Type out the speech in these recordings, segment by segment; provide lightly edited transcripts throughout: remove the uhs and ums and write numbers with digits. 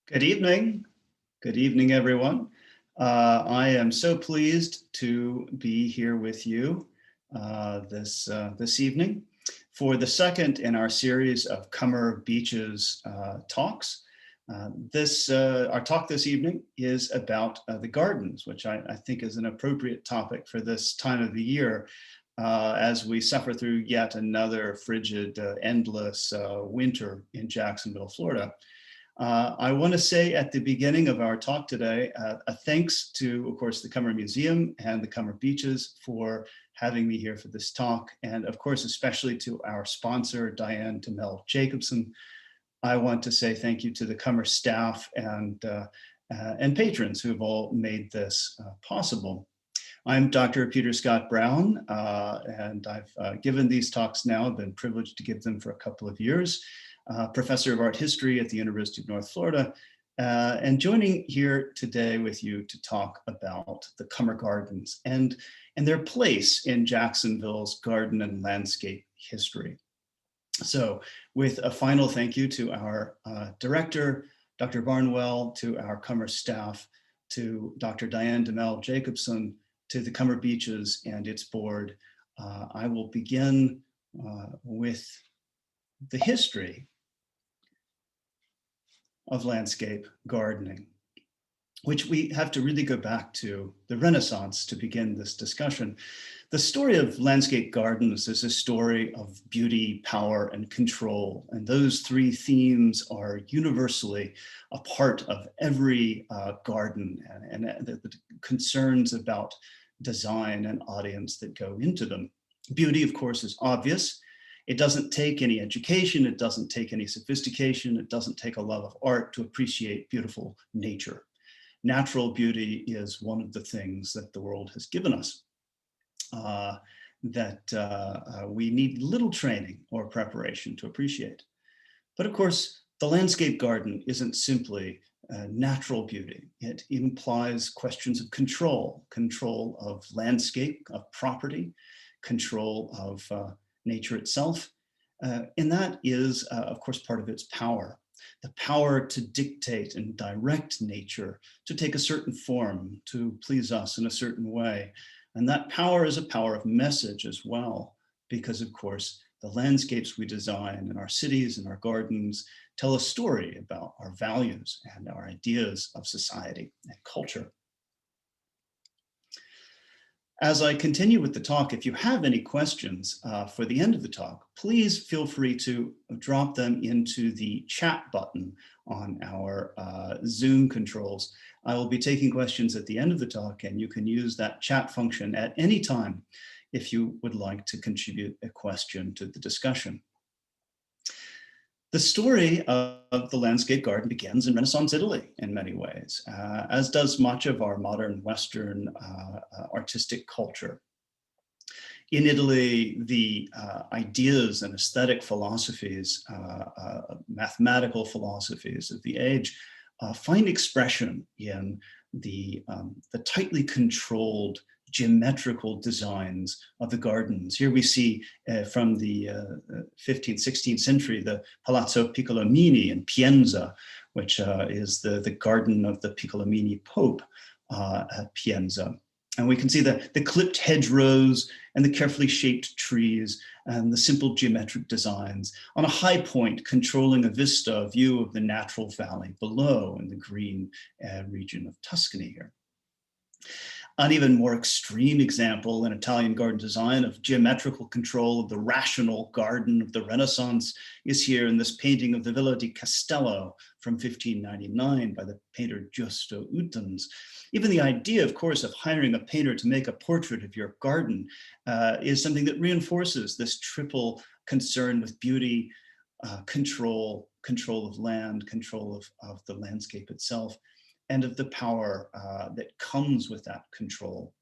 Good evening. Good evening, everyone. I am so pleased to be here with you this evening for the second in our series of Cummer Beaches talks. Our talk this evening is about the gardens, which I think is an appropriate topic for this time of the year as we suffer through yet another frigid, endless winter in Jacksonville, Florida. I want to say at the beginning of our talk today, a thanks to, of course, the Cummer Museum and the Cummer Beaches for having me here for this talk. And of course, especially to our sponsor, Diane Demel Jacobson. I want to say thank you to the Cummer staff and patrons who have all made this possible. I'm Dr. Peter Scott Brown, and I've given these talks now. I've been privileged to give them for a couple of years. Professor of art history at the University of North Florida, and joining here today with you to talk about the Cummer Gardens and their place in Jacksonville's garden and landscape history. So with a final thank you to our director, Dr. Barnwell, to our Cummer staff, to Dr. Diane Demel Jacobson, to the Cummer Beaches and its board, I will begin with the history of landscape gardening, which we have to really go back to the Renaissance to begin this discussion. The story of landscape gardens is a story of beauty, power, and control. And those three themes are universally a part of every garden and the concerns about design and audience that go into them. Beauty, of course, is obvious. It doesn't take any education, it doesn't take any sophistication, it doesn't take a love of art to appreciate beautiful nature. Natural beauty is one of the things that the world has given us that we need little training or preparation to appreciate. But of course, the landscape garden isn't simply natural beauty. It implies questions of control of landscape, of property, control of nature itself, and that is, of course, part of its power. The power to dictate and direct nature to take a certain form, to please us in a certain way. And that power is a power of message as well, because of course, the landscapes we design in our cities and our gardens tell a story about our values and our ideas of society and culture. As I continue with the talk, if you have any questions for the end of the talk, please feel free to drop them into the chat button on our Zoom controls. I will be taking questions at the end of the talk, and you can use that chat function at any time if you would like to contribute a question to the discussion. The story of the landscape garden begins in Renaissance Italy in many ways, as does much of our modern Western artistic culture. In Italy, the ideas and aesthetic philosophies, mathematical philosophies of the age find expression in the tightly controlled geometrical designs of the gardens. Here we see from the 15th, 16th century, the Palazzo Piccolomini in Pienza, which is the garden of the Piccolomini Pope at Pienza. And we can see the clipped hedgerows and the carefully shaped trees and the simple geometric designs on a high point controlling a vista, a view of the natural valley below in the green region of Tuscany here. An even more extreme example in Italian garden design of geometrical control of the rational garden of the Renaissance is here in this painting of the Villa di Castello from 1599 by the painter Giusto Utens. Even the idea, of course, of hiring a painter to make a portrait of your garden is something that reinforces this triple concern with beauty, control of land, control of the landscape itself, and of the power that comes with that control.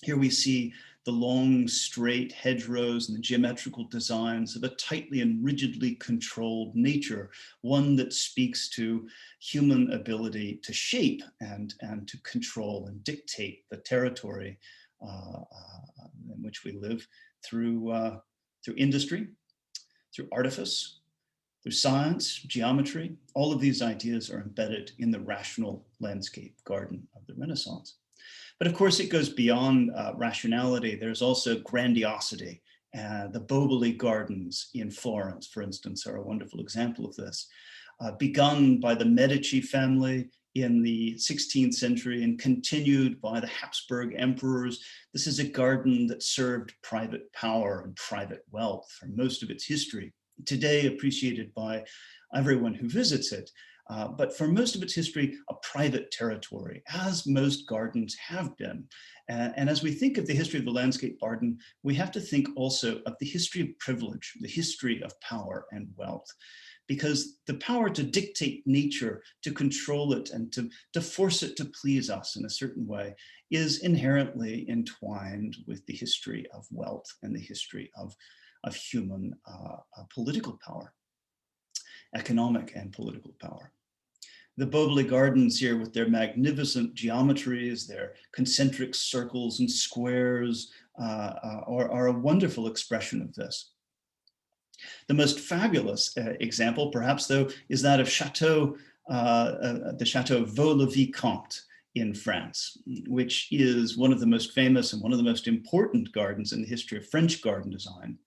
Here we see the long, straight hedgerows and the geometrical designs of a tightly and rigidly controlled nature, one that speaks to human ability to shape and to control and dictate the territory in which we live through industry, through artifice, Through science, geometry, all of these ideas are embedded in the rational landscape garden of the Renaissance. But of course, it goes beyond rationality. There's also grandiosity. The Boboli Gardens in Florence, for instance, are a wonderful example of this. Begun by the Medici family in the 16th century and continued by the Habsburg emperors. This is a garden that served private power and private wealth for most of its history, today appreciated by everyone who visits it. But for most of its history, a private territory, as most gardens have been. And as we think of the history of the landscape garden, we have to think also of the history of privilege, the history of power and wealth, because the power to dictate nature, to control it, and to force it to please us in a certain way is inherently entwined with the history of wealth and the history of human political power, economic and political power. The Boboli Gardens here, with their magnificent geometries, their concentric circles and squares, are a wonderful expression of this. The most fabulous example, perhaps, though, is that of Chateau, the Chateau Vola Viconte in France, which is one of the most famous and one of the most important gardens in the history of French garden design.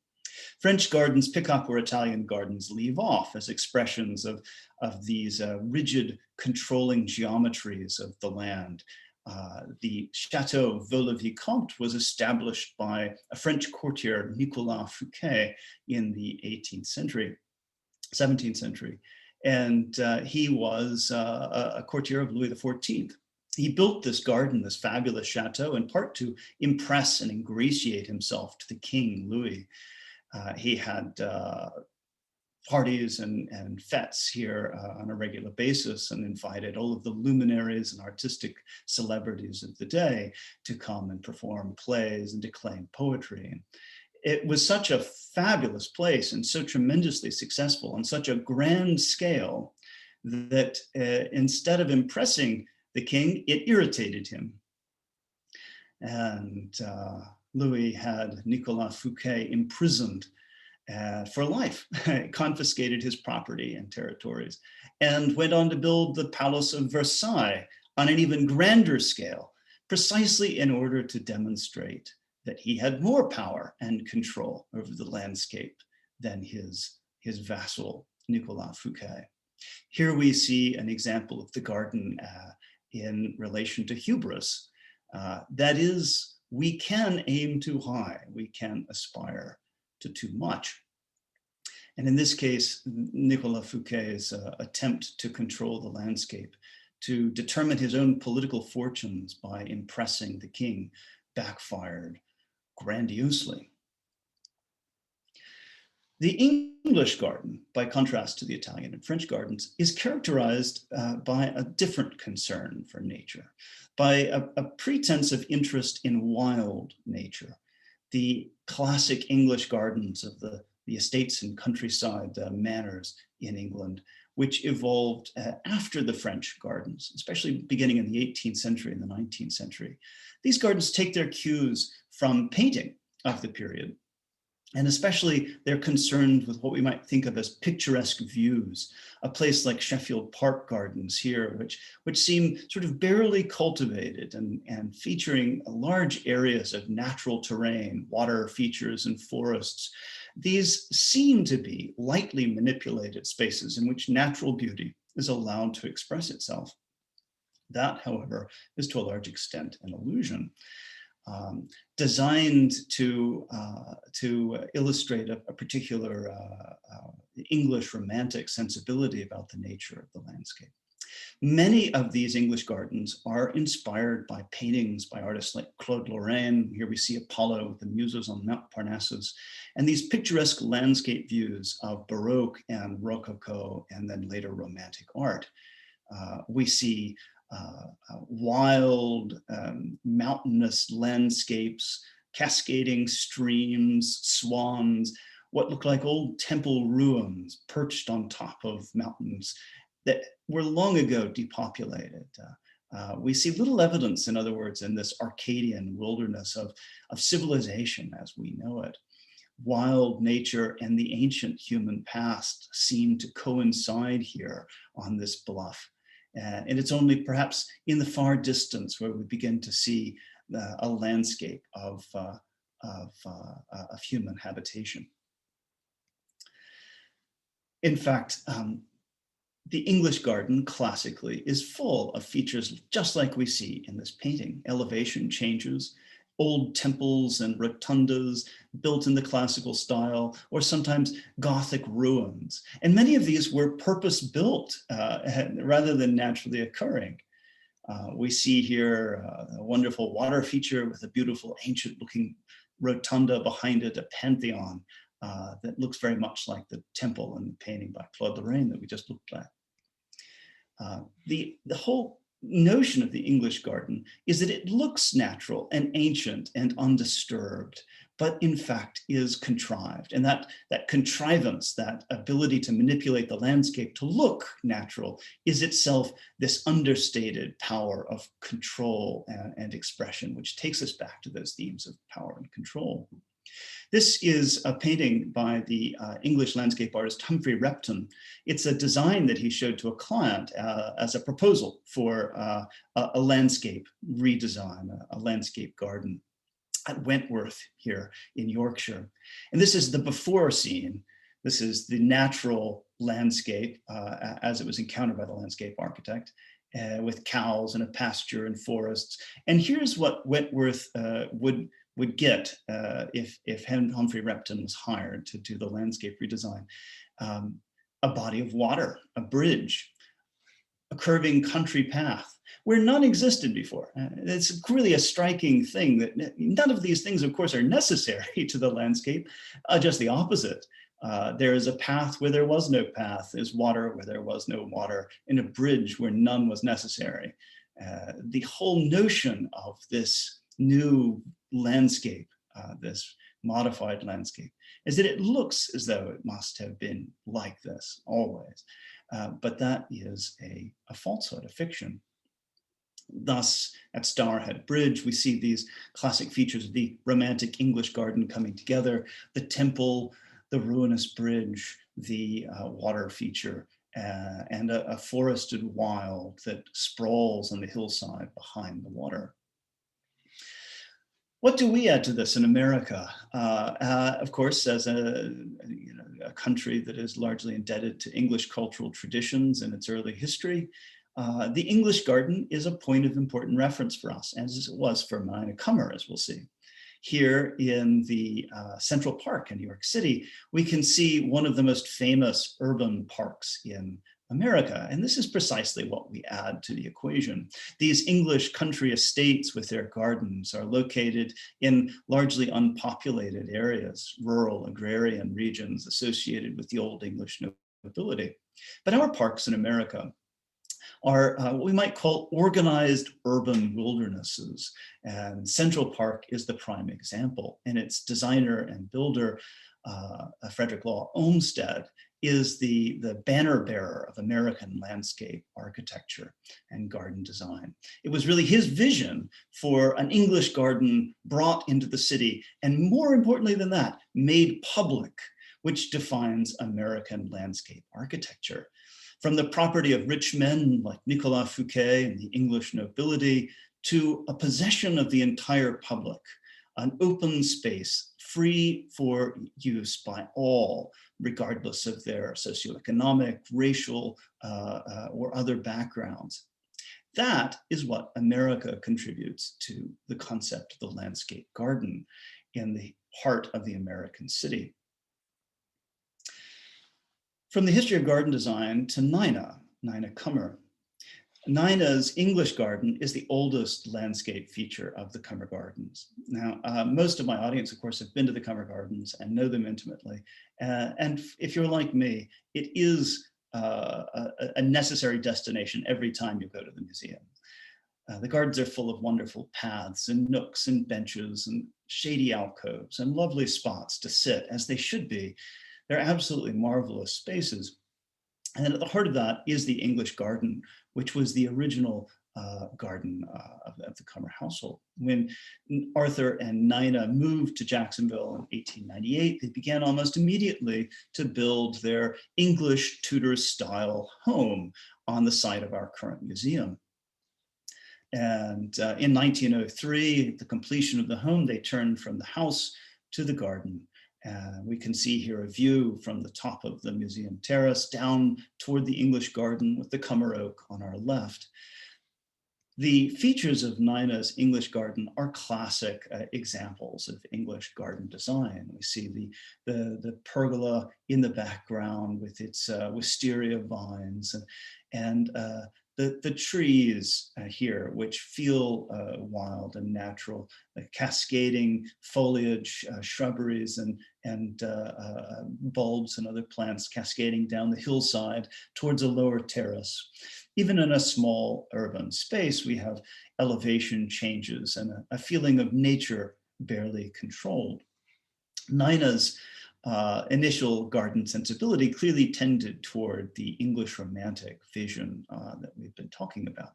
French gardens pick up where Italian gardens leave off as expressions of these rigid controlling geometries of the land. The Chateau Vola Viconte was established by a French courtier, Nicolas Fouquet, in the 18th century, 17th century. And he was a courtier of Louis XIV. He built this garden, this fabulous chateau, in part to impress and ingratiate himself to the King Louis. He had parties and fetes here on a regular basis and invited all of the luminaries and artistic celebrities of the day to come and perform plays and declaim poetry. It was such a fabulous place and so tremendously successful on such a grand scale that instead of impressing the king, it irritated him. And Louis had Nicolas Fouquet imprisoned for life, confiscated his property and territories, and went on to build the Palace of Versailles on an even grander scale, precisely in order to demonstrate that he had more power and control over the landscape than his vassal, Nicolas Fouquet. Here we see an example of the garden in relation to hubris. That is, we can aim too high, we can aspire to too much. And in this case, Nicolas Fouquet's attempt to control the landscape, to determine his own political fortunes by impressing the king, backfired grandiosely. The English garden, by contrast to the Italian and French gardens, is characterized by a different concern for nature, by a pretense of interest in wild nature. The classic English gardens of the estates and countryside manors in England, which evolved after the French gardens, especially beginning in the 18th century and the 19th century. These gardens take their cues from painting of the period. And especially they're concerned with what we might think of as picturesque views. A place like Sheffield Park Gardens here, which seem sort of barely cultivated and featuring large areas of natural terrain, water features and forests. These seem to be lightly manipulated spaces in which natural beauty is allowed to express itself. That, however, is to a large extent an illusion. Designed to illustrate a particular English romantic sensibility about the nature of the landscape. Many of these English gardens are inspired by paintings by artists like Claude Lorraine. Here we see Apollo with the Muses on Mount Parnassus, and these picturesque landscape views of Baroque and Rococo and then later Romantic art. We see wild mountainous landscapes, cascading streams, swans, what look like old temple ruins perched on top of mountains that were long ago depopulated. We see little evidence, in other words, in this Arcadian wilderness of civilization as we know it. wild nature and the ancient human past seem to coincide here on this bluff. And it's only perhaps in the far distance where we begin to see a landscape of human habitation. In fact, the English garden classically is full of features just like we see in this painting. Elevation changes, old temples and rotundas built in the classical style, or sometimes Gothic ruins. And many of these were purpose-built rather than naturally occurring. We see here a wonderful water feature with a beautiful ancient-looking rotunda behind it, a pantheon that looks very much like the temple in the painting by Claude Lorraine that we just looked at. The whole notion of the English garden is that it looks natural and ancient and undisturbed, but in fact is contrived. And that contrivance, that ability to manipulate the landscape to look natural, is itself this understated power of control and expression, which takes us back to those themes of power and control. This is a painting by the English landscape artist Humphrey Repton. It's a design that he showed to a client as a proposal for a landscape redesign, a landscape garden at Wentworth here in Yorkshire. And this is the before scene. This is the natural landscape as it was encountered by the landscape architect, with cows and a pasture and forests. And here's what Wentworth would get if Humphrey Repton was hired to do the landscape redesign. A body of water, a bridge, a curving country path where none existed before. It's really a striking thing that none of these things, of course, are necessary to the landscape, just the opposite. There is a path where there was no path, there's water where there was no water, and a bridge where none was necessary. The whole notion of this new landscape, this modified landscape, is that it looks as though it must have been like this always. But that is a falsehood, a fiction. Thus, at Stourhead Bridge, we see these classic features of the romantic English garden coming together: the temple, the ruinous bridge, the water feature, and a forested wild that sprawls on the hillside behind the water. What do we add to this in America? Of course, as a country that is largely indebted to English cultural traditions and its early history, the English garden is a point of important reference for us, as it was for Ninah Cummer, as we'll see. Here in the Central Park in New York City, we can see one of the most famous urban parks in America. And this is precisely what we add to the equation. These English country estates with their gardens are located in largely unpopulated areas, rural agrarian regions associated with the Old English nobility. But our parks in America are what we might call organized urban wildernesses. And Central Park is the prime example. And its designer and builder, Frederick Law Olmsted, is the banner bearer of American landscape architecture and garden design. It was really his vision for an English garden brought into the city, and more importantly than that, made public, which defines American landscape architecture. From the property of rich men like Nicolas Fouquet and the English nobility to a possession of the entire public, an open space free for use by all, regardless of their socioeconomic, racial, or other backgrounds. That is what America contributes to the concept of the landscape garden in the heart of the American city. From the history of garden design to Ninah Cummer. Ninah's English garden is the oldest landscape feature of the Cummer Gardens. Now, most of my audience, of course, have been to the Cummer Gardens and know them intimately. And if you're like me, it is a necessary destination every time you go to the museum. The gardens are full of wonderful paths and nooks and benches and shady alcoves and lovely spots to sit, as they should be. They're absolutely marvelous spaces. And then at the heart of that is the English garden, which was the original garden of the Cummer household. When Arthur and Ninah moved to Jacksonville in 1898, they began almost immediately to build their English Tudor style home on the site of our current museum. And in 1903, at the completion of the home, they turned from the house to the garden. We can see here a view from the top of the museum terrace down toward the English garden with the Cummer Oak on our left. The features of Ninah's English garden are classic examples of English garden design. We see the pergola in the background with its wisteria vines and the trees here, which feel wild and natural, cascading foliage, shrubberies and bulbs and other plants cascading down the hillside towards a lower terrace. Even in a small urban space, we have elevation changes and a feeling of nature barely controlled. Ninah's initial garden sensibility clearly tended toward the English Romantic vision that we've been talking about.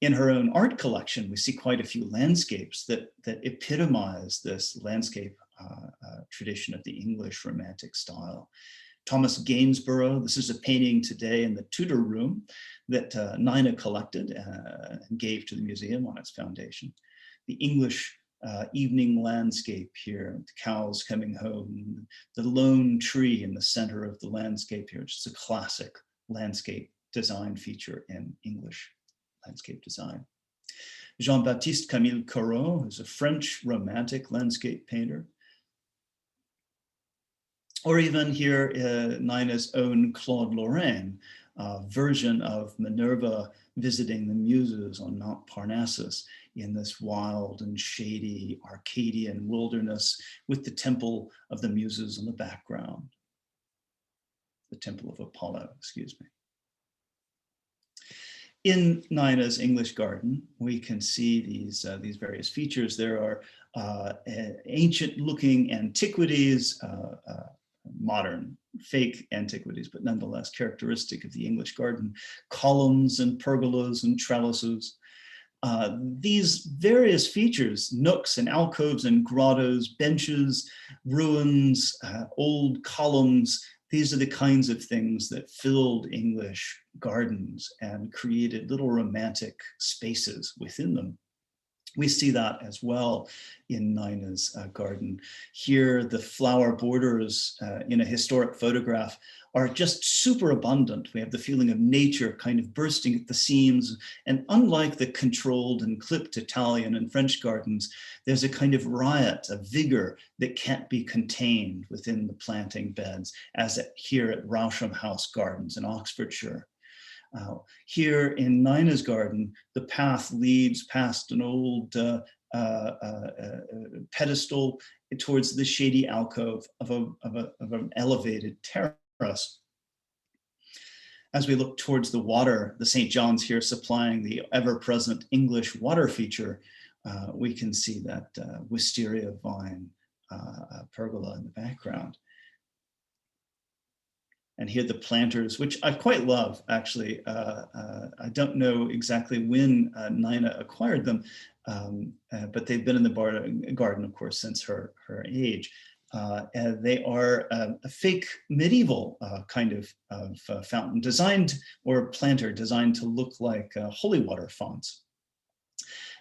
In her own art collection, we see quite a few landscapes that epitomize this landscape tradition of the English Romantic style. Thomas Gainsborough, this is a painting today in the Tudor room that Ninah collected and gave to the museum on its foundation. The English evening landscape here, the cows coming home, the lone tree in the center of the landscape here, which is a classic landscape design feature in English landscape design. Jean-Baptiste Camille Corot is a French romantic landscape painter. Or even here, Ninah's own Claude Lorraine, version of Minerva visiting the Muses on Mount Parnassus in this wild and shady Arcadian wilderness with the temple of the Muses in the background. The temple of Apollo, excuse me. In Ninah's English garden, we can see these various features. There are ancient looking antiquities, modern fake antiquities, but nonetheless characteristic of the English garden, columns and pergolas and trellises. These various features, nooks and alcoves and grottos, benches, ruins, old columns, these are the kinds of things that filled English gardens and created little romantic spaces within them. We see that as well in Ninah's garden. Here, the flower borders in a historic photograph are just super abundant. We have the feeling of nature kind of bursting at the seams. And unlike the controlled and clipped Italian and French gardens, there's a kind of riot, a vigor that can't be contained within the planting beds, as here at Rousham House Gardens in Oxfordshire. Here in Ninah's garden, the path leads past an old pedestal towards the shady alcove of an elevated terrace. As we look towards the water, the St. John's here supplying the ever-present English water feature, we can see that wisteria vine pergola in the background. And here the planters, which I quite love, actually. I don't know exactly when Ninah acquired them, but they've been in the garden, of course, since her age. And they are a fake medieval kind of fountain designed, or planter designed to look like holy water fonts.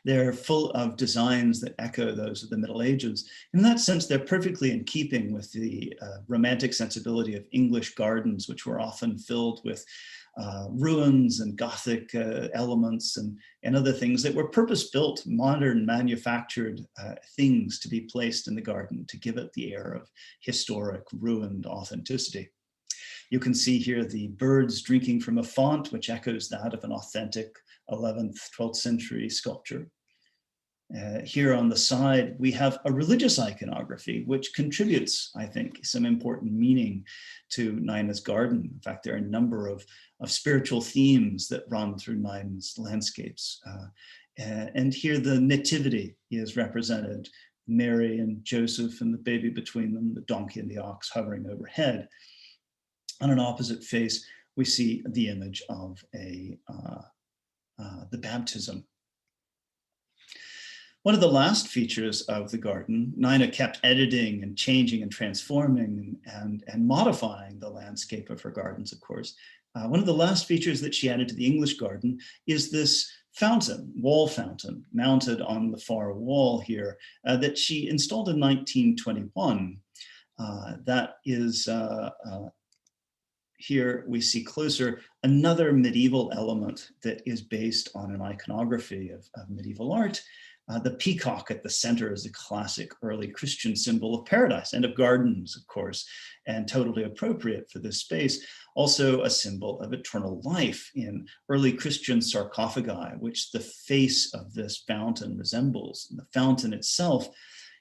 They're full of designs that echo those of the Middle Ages. In that sense, they're perfectly in keeping with the romantic sensibility of English gardens, which were often filled with ruins and Gothic elements and other things that were purpose-built, modern, manufactured things to be placed in the garden to give it the air of historic, ruined authenticity. You can see here the birds drinking from a font, which echoes that of an authentic 11th, 12th century sculpture. Here on the side, we have a religious iconography, which contributes, I think, some important meaning to Ninah's garden. In fact, there are a number of spiritual themes that run through Ninah's landscapes. And here the nativity is represented, Mary and Joseph and the baby between them, the donkey and the ox hovering overhead. On an opposite face, we see the image of a the baptism. One of the last features of the garden, Ninah kept editing and changing and transforming and modifying the landscape of her gardens, of course. One of the last features that she added to the English garden is this fountain, wall fountain, mounted on the far wall here, that she installed in 1921. That is, here we see closer another medieval element that is based on an iconography of medieval art. The peacock at the center is a classic early Christian symbol of paradise and of gardens, of course, and totally appropriate for this space. Also a symbol of eternal life in early Christian sarcophagi, which the face of this fountain resembles. And the fountain itself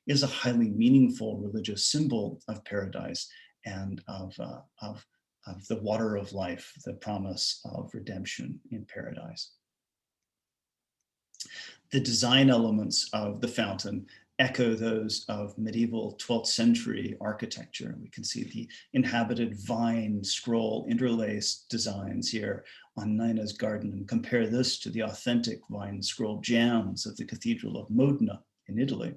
is a highly meaningful religious symbol of paradise and of the water of life, the promise of redemption in paradise. The design elements of the fountain echo those of medieval 12th century architecture. We can see the inhabited vine scroll interlaced designs here on Ninah's garden, and compare this to the authentic vine scroll jambs of the Cathedral of Modena in Italy.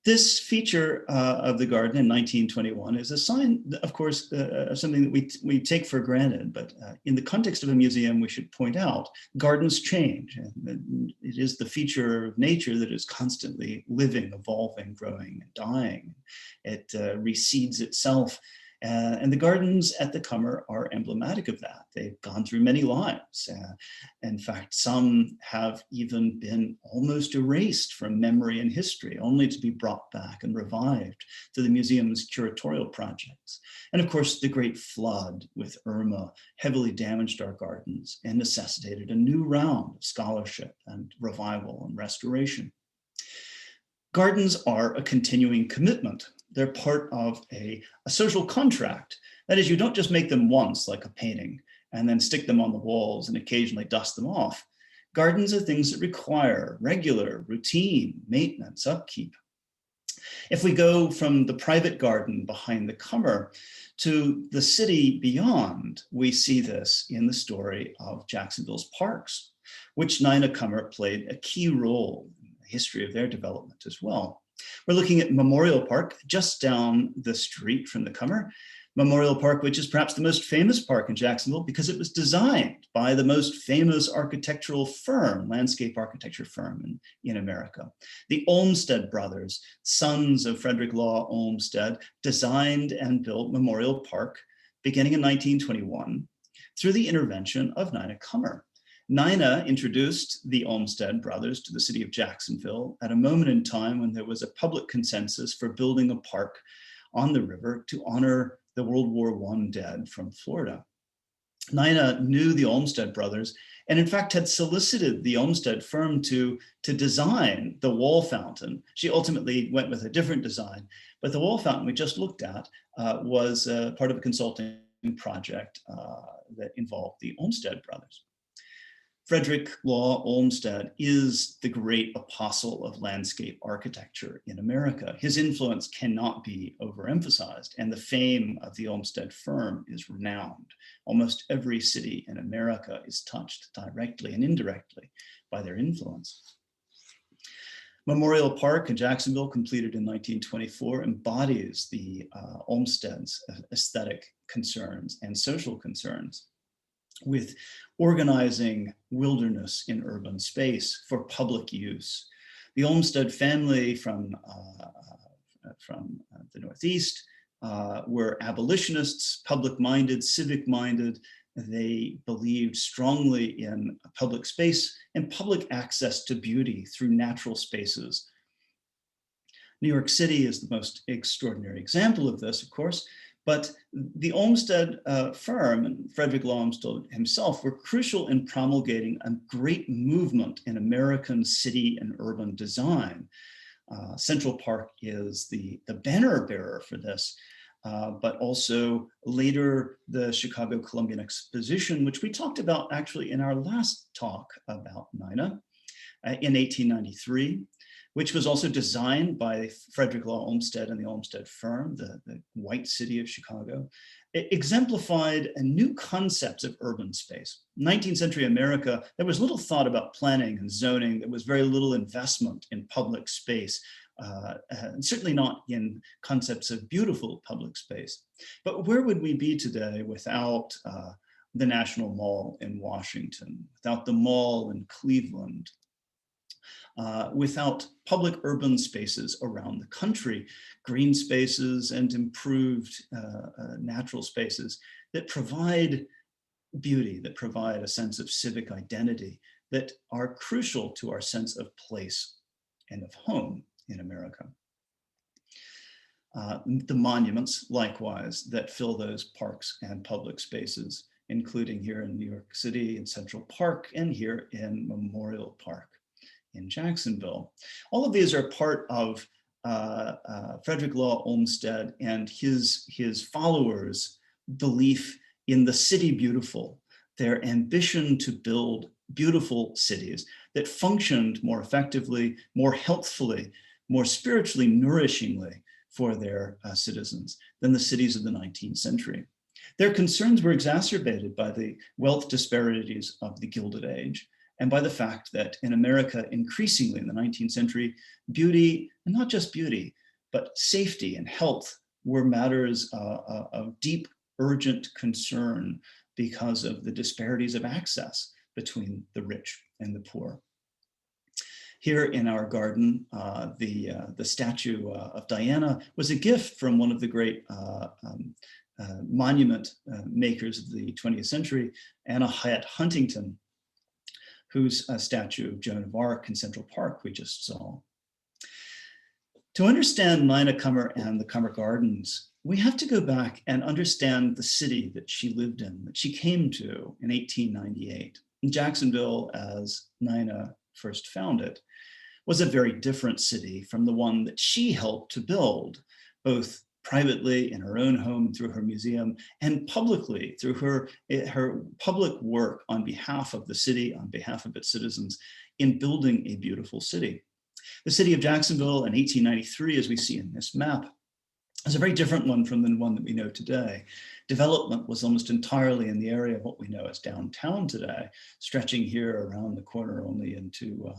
This feature of the garden in 1921 is a sign, of course, of something that we take for granted, but in the context of a museum, we should point out gardens change. And it is the feature of nature that is constantly living, evolving, growing, and dying. It reseeds itself. And the gardens at the Cummer are emblematic of that. They've gone through many lives. In fact, some have even been almost erased from memory and history, only to be brought back and revived through the museum's curatorial projects. And of course, the Great Flood with Irma heavily damaged our gardens and necessitated a new round of scholarship and revival and restoration. Gardens are a continuing commitment. They're part of a social contract. That is, you don't just make them once like a painting and then stick them on the walls and occasionally dust them off. Gardens are things that require regular, routine, maintenance, upkeep. If we go from the private garden behind the Cummer to the city beyond, we see this in the story of Jacksonville's parks, which Ninah Cummer played a key role in the history of their development as well. We're looking at Memorial Park just down the street from the Cummer. Memorial Park, which is perhaps the most famous park in Jacksonville because it was designed by the most famous architectural firm, landscape architecture firm in America. The Olmsted brothers, sons of Frederick Law Olmsted, designed and built Memorial Park beginning in 1921 through the intervention of Ninah Cummer. Ninah introduced the Olmsted brothers to the city of Jacksonville at a moment in time when there was a public consensus for building a park on the river to honor the World War I dead from Florida. Ninah knew the Olmsted brothers and in fact had solicited the Olmsted firm to design the wall fountain. She ultimately went with a different design, but the wall fountain we just looked at was part of a consulting project that involved the Olmsted brothers. Frederick Law Olmsted is the great apostle of landscape architecture in America. His influence cannot be overemphasized, and the fame of the Olmsted firm is renowned. Almost every city in America is touched directly and indirectly by their influence. Memorial Park in Jacksonville, completed in 1924, embodies the Olmsted's aesthetic concerns and social concerns, with organizing wilderness in urban space for public use. The Olmsted family from the Northeast were abolitionists, public-minded, civic-minded. They believed strongly in public space and public access to beauty through natural spaces. New York City is the most extraordinary example of this, of course, but the Olmsted firm and Frederick Law Olmsted himself were crucial in promulgating a great movement in American city and urban design. Central Park is the banner bearer for this, but also later the Chicago Columbian Exposition, which we talked about actually in our last talk about Ninah in 1893. which was also designed by Frederick Law Olmsted and the Olmsted firm, the white city of Chicago. It exemplified a new concept of urban space. In 19th century America, there was little thought about planning and zoning. There was very little investment in public space, and certainly not in concepts of beautiful public space. But where would we be today without the National Mall in Washington, without the mall in Cleveland, without public urban spaces around the country, green spaces and improved natural spaces that provide beauty, that provide a sense of civic identity, that are crucial to our sense of place and of home in America. The monuments, likewise, that fill those parks and public spaces, including here in New York City in Central Park and here in Memorial Park in Jacksonville. All of these are part of Frederick Law Olmsted and his followers' belief in the city beautiful, their ambition to build beautiful cities that functioned more effectively, more healthfully, more spiritually nourishingly for their citizens than the cities of the 19th century. Their concerns were exacerbated by the wealth disparities of the Gilded Age and by the fact that in America, increasingly in the 19th century, beauty, and not just beauty, but safety and health were matters of deep, urgent concern because of the disparities of access between the rich and the poor. Here in our garden, the statue of Diana was a gift from one of the great monument makers of the 20th century, Anna Hyatt Huntington, whose statue of Joan of Arc in Central Park we just saw. To understand Ninah Cummer and the Cummer Gardens, we have to go back and understand the city that she lived in, that she came to in 1898. Jacksonville, as Ninah first found it, was a very different city from the one that she helped to build, both privately in her own home and through her museum, and publicly through her public work on behalf of the city, on behalf of its citizens, in building a beautiful city. The city of Jacksonville in 1893, as we see in this map, is a very different one from the one that we know today. Development was almost entirely in the area of what we know as downtown today, stretching here around the corner only into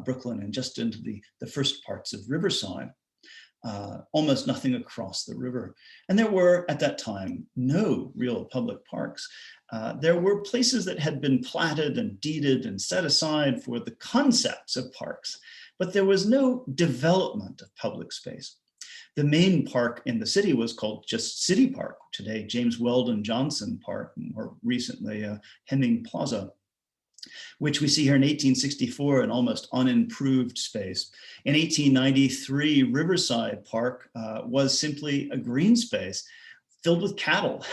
Brooklyn and just into the first parts of Riverside. Almost nothing across the river. And there were, at that time, no real public parks. There were places that had been platted and deeded and set aside for the concepts of parks, but there was no development of public space. The main park in the city was called just City Park, today James Weldon Johnson Park, more recently Hemming Plaza, which we see here in 1864, an almost unimproved space. In 1893, Riverside Park was simply a green space filled with cattle.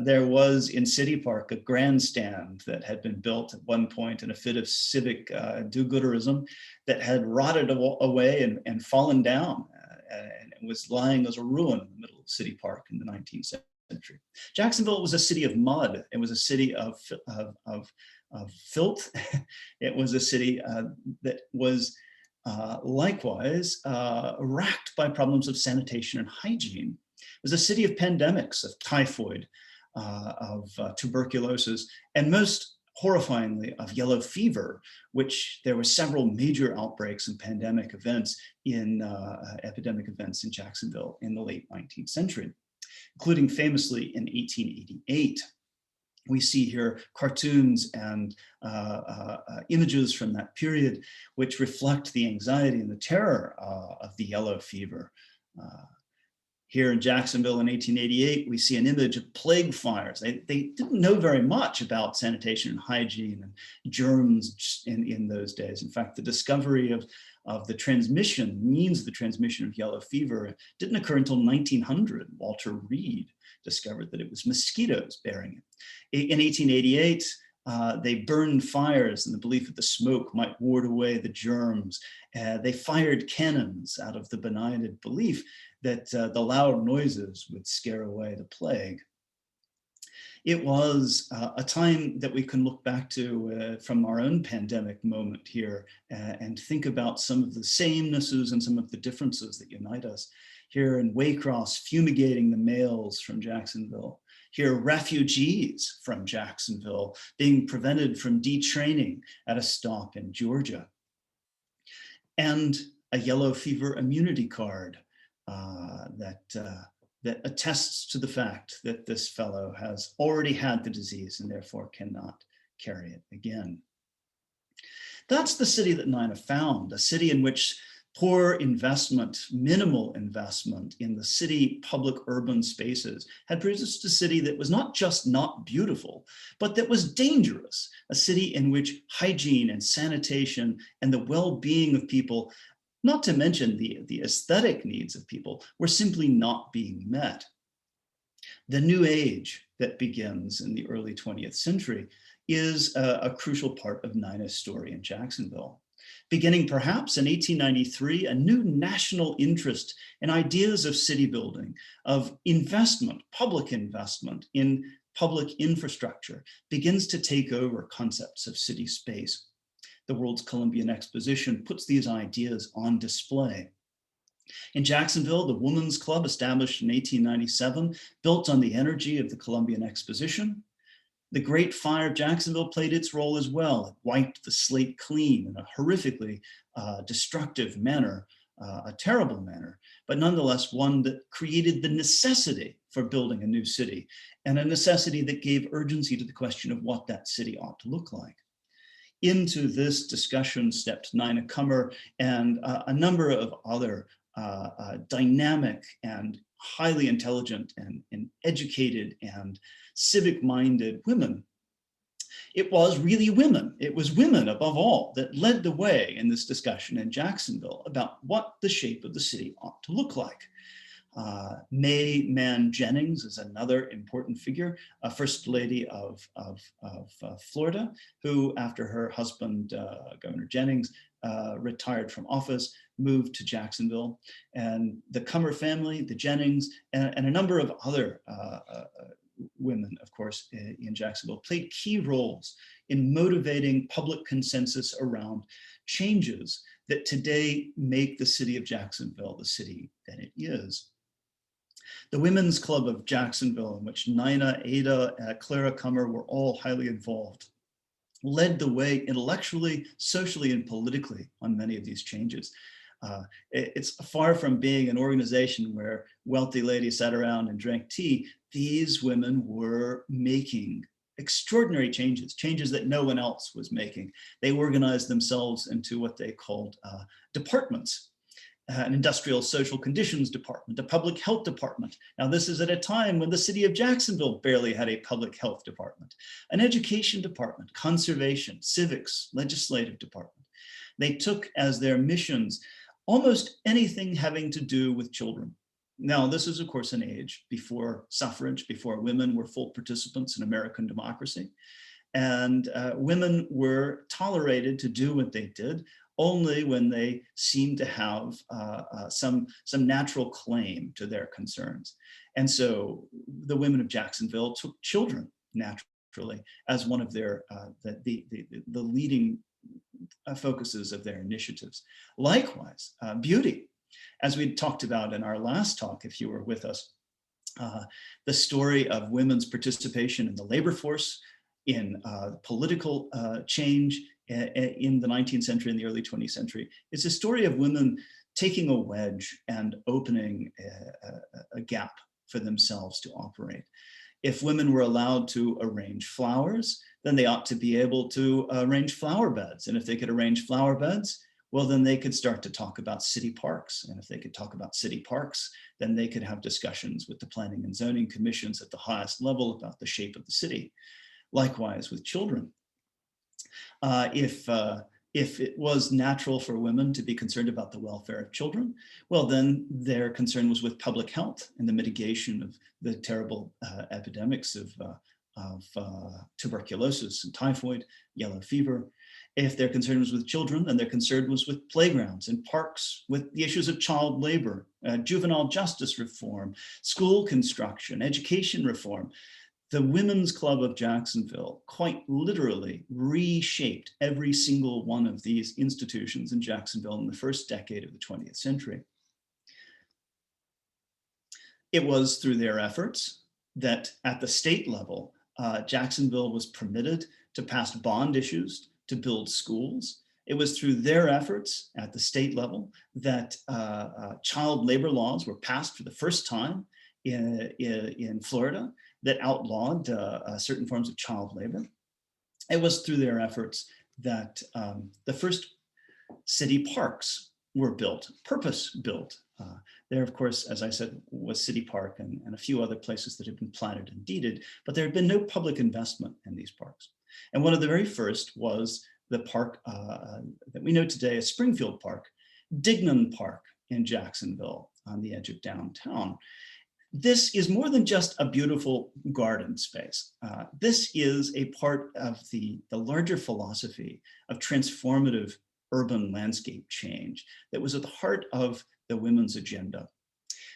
There was in City Park a grandstand that had been built at one point in a fit of civic do-gooderism that had rotted away and fallen down and was lying as a ruin in the middle of City Park in the 19th century. Jacksonville was a city of mud. It was a city of filth. It was a city that was likewise racked by problems of sanitation and hygiene. It was a city of pandemics, of typhoid, of tuberculosis, and most horrifyingly of yellow fever, which there were several major outbreaks and pandemic events in epidemic events in Jacksonville in the late 19th century, including famously in 1888. We see here cartoons and images from that period, which reflect the anxiety and the terror of the yellow fever. Here in Jacksonville in 1888, we see an image of plague fires. They didn't know very much about sanitation and hygiene and germs in those days. In fact, the discovery of the transmission, means of the transmission of yellow fever didn't occur until 1900. Walter Reed discovered that it was mosquitoes bearing it. In 1888, they burned fires in the belief that the smoke might ward away the germs. They fired cannons out of the benighted belief that the loud noises would scare away the plague. It was a time that we can look back to from our own pandemic moment here and think about some of the samenesses and some of the differences that unite us. Here in Waycross, fumigating the mails from Jacksonville. Here, refugees from Jacksonville being prevented from detraining at a stop in Georgia. And a yellow fever immunity card that attests to the fact that this fellow has already had the disease and therefore cannot carry it again. That's the city that Ninah found, a city in which poor investment, minimal investment in the city public urban spaces had produced a city that was not just not beautiful, but that was dangerous, a city in which hygiene and sanitation and the well-being of people, not to mention the aesthetic needs of people, were simply not being met. The new age that begins in the early 20th century is a crucial part of Ninah's story in Jacksonville. Beginning perhaps in 1893, a new national interest in ideas of city building, of investment, public investment in public infrastructure begins to take over concepts of city space. The World's Columbian Exposition puts these ideas on display. In Jacksonville, the Women's Club, established in 1897, built on the energy of the Columbian Exposition. The Great Fire of Jacksonville played its role as well. It wiped the slate clean in a horrifically destructive manner, a terrible manner, but nonetheless one that created the necessity for building a new city, and a necessity that gave urgency to the question of what that city ought to look like. Into this discussion stepped Ninah Cummer and a number of other dynamic and highly intelligent and educated and civic-minded women. It was really women. It was women above all that led the way in this discussion in Jacksonville about what the shape of the city ought to look like. May Mann Jennings is another important figure, a First Lady of Florida, who after her husband, Governor Jennings, retired from office, moved to Jacksonville. And the Cummer family, the Jennings, and a number of other women, of course, in Jacksonville, played key roles in motivating public consensus around changes that today make the city of Jacksonville the city that it is. The Women's Club of Jacksonville, in which Ninah, Ada, Clara Cummer were all highly involved, led the way intellectually, socially, and politically on many of these changes. It's far from being an organization where wealthy ladies sat around and drank tea. These women were making extraordinary changes, changes that no one else was making. They organized themselves into what they called departments. An industrial social conditions department, a public health department. Now this is at a time when the city of Jacksonville barely had a public health department, an education department, conservation, civics, legislative department. They took as their missions almost anything having to do with children. Now this is of course an age before suffrage, before women were full participants in American democracy. And women were tolerated to do what they did only when they seemed to have some natural claim to their concerns. And so the women of Jacksonville took children naturally as one of their, the leading focuses of their initiatives. Likewise, beauty, as we talked about in our last talk, if you were with us, the story of women's participation in the labor force, in political change, in the 19th century and the early 20th century. It's a story of women taking a wedge and opening a gap for themselves to operate. If women were allowed to arrange flowers, then they ought to be able to arrange flower beds. And if they could arrange flower beds, well, then they could start to talk about city parks. And if they could talk about city parks, then they could have discussions with the planning and zoning commissions at the highest level about the shape of the city. Likewise with children. If it was natural for women to be concerned about the welfare of children, well, then their concern was with public health and the mitigation of the terrible epidemics of tuberculosis and typhoid, yellow fever. If their concern was with children, then their concern was with playgrounds and parks, with the issues of child labor, juvenile justice reform, school construction, education reform. The Women's Club of Jacksonville quite literally reshaped every single one of these institutions in Jacksonville in the first decade of the 20th century. It was through their efforts that at the state level, Jacksonville was permitted to pass bond issues to build schools. It was through their efforts at the state level that child labor laws were passed for the first time in Florida that outlawed certain forms of child labor. It was through their efforts that the first city parks were built, purpose-built. There, of course, as I said, was City Park and a few other places that had been platted and deeded, but there had been no public investment in these parks. And one of the very first was the park that we know today as Springfield Park, Dignam Park in Jacksonville on the edge of downtown. This is more than just a beautiful garden space. This is a part of the larger philosophy of transformative urban landscape change that was at the heart of the women's agenda.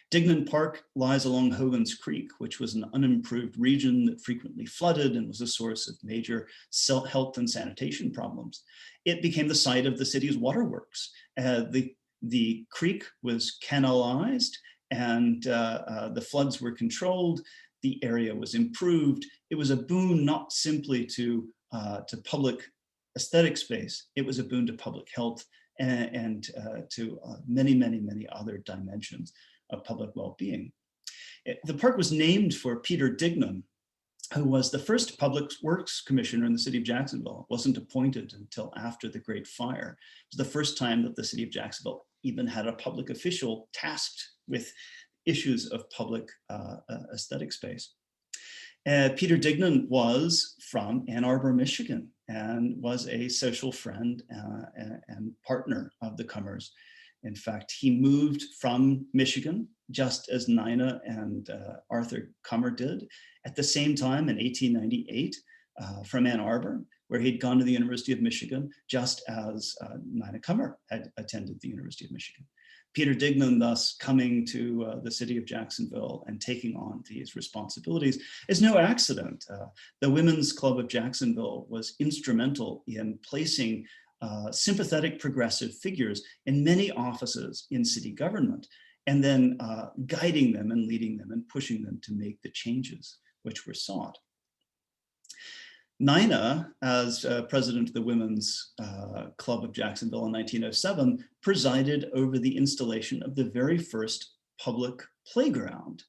Dignam Park lies along Hogan's Creek, which was an unimproved region that frequently flooded and was a source of major health and sanitation problems. It became the site of the city's waterworks. The creek was canalized and the floods were controlled. The area was improved. It was a boon not simply to public aesthetic space, it was a boon to public health and to many, many, many other dimensions of public well-being. The park was named for Peter Dignam, who was the first public works commissioner in the city of Jacksonville. It wasn't appointed until after the Great Fire. It was the first time that the city of Jacksonville even had a public official tasked with issues of public aesthetic space. Peter Dignam was from Ann Arbor, Michigan, and was a social friend and partner of the Cummers. In fact, he moved from Michigan, just as Ninah and Arthur Cummer did, at the same time in 1898 from Ann Arbor, where he'd gone to the University of Michigan, just as Ninah Cummer had attended the University of Michigan. Peter Dignam thus coming to the city of Jacksonville and taking on these responsibilities is no accident. The Women's Club of Jacksonville was instrumental in placing sympathetic progressive figures in many offices in city government, and then guiding them and leading them and pushing them to make the changes which were sought. Ninah, as president of the Women's Club of Jacksonville in 1907, presided over the installation of the very first public playground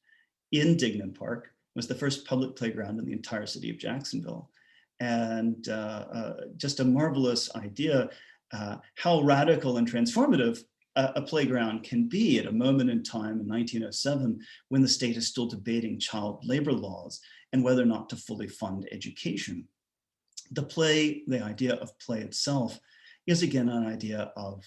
in Dignam Park. It was the first public playground in the entire city of Jacksonville. And just a marvelous idea how radical and transformative a playground can be at a moment in time in 1907 when the state is still debating child labor laws and whether or not to fully fund education. The idea of play itself is again an idea of